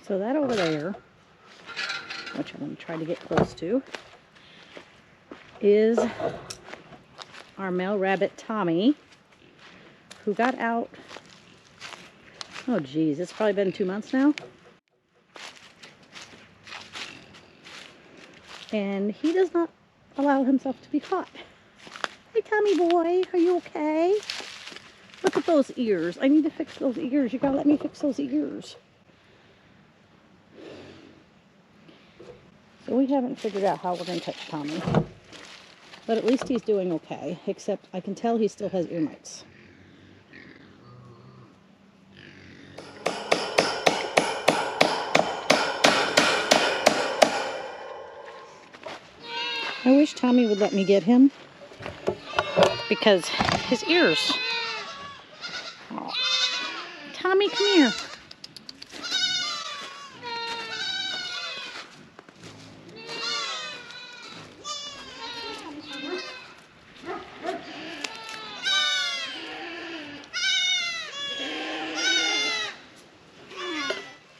So that over there, which I'm going to try to get close to, is our male rabbit Tommy, who got out, oh geez, it's probably been 2 months now. And he does not allow himself to be caught. Hey Tommy boy, are you okay? Look at those ears. I need to fix those ears. You gotta let me fix those ears. So we haven't figured out how we're gonna touch Tommy. But at least he's doing okay, except I can tell he still has ear mites. I wish Tommy would let me get him because his ears. Oh. Tommy, come here.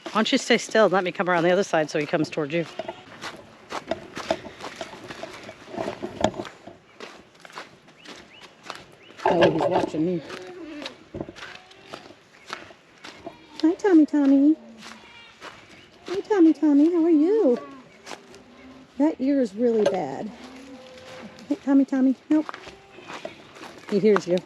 Why don't you stay still and let me come around the other side so he comes towards you. Oh, he's watching me. Hi, Tommy, Tommy. Hey, Tommy, Tommy, how are you? That ear is really bad. Hey, Tommy, Tommy, nope. He hears you.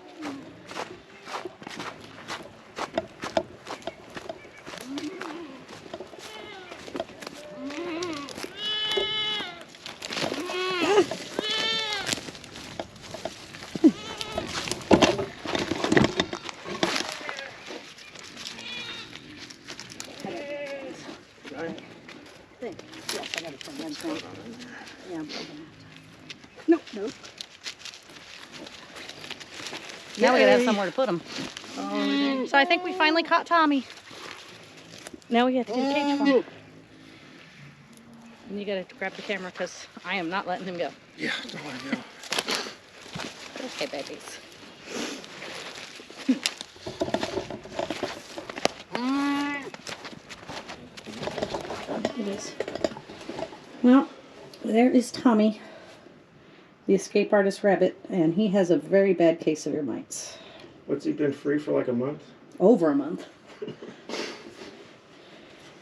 Yes, I gotta turn that thing. Yeah, I'm open it. Nope, nope. Now we gotta have somewhere to put him. So I think we finally caught Tommy. Now we have to get a cage for him. And you gotta grab the camera because I am not letting him go. Yeah, don't let him go. Okay, babies. It is. Well, there is Tommy, the escape artist rabbit, and he has a very bad case of ear mites. What's he been free for like a month? Over a month.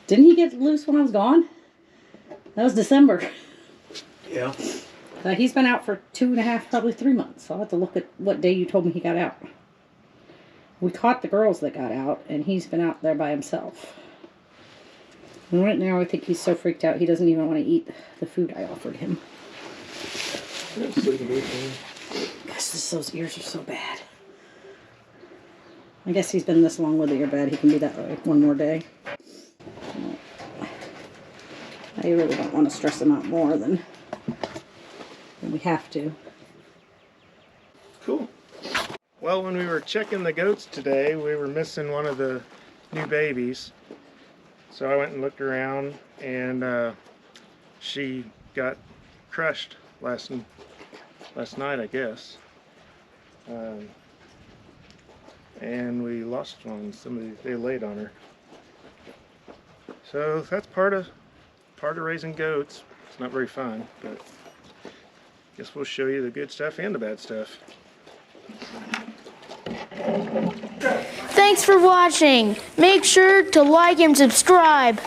Didn't he get loose when I was gone? That was December. Yeah. He's been out for 2.5, probably 3 months. I'll have to look at what day you told me he got out. We caught the girls that got out, and he's been out there by himself. And right now, I think he's so freaked out, he doesn't even want to eat the food I offered him. Gosh, those ears are so bad. I guess he's been this long with the ear bad, he can be that way one more day. I really don't want to stress him out more than we have to. Cool. Well, when we were checking the goats today, we were missing one of the new babies. So I went and looked around, and she got crushed last night, I guess. And we lost one. They laid on her. So that's part of raising goats. It's not very fun, but I guess we'll show you the good stuff and the bad stuff. Thanks for watching. Make sure to like and subscribe.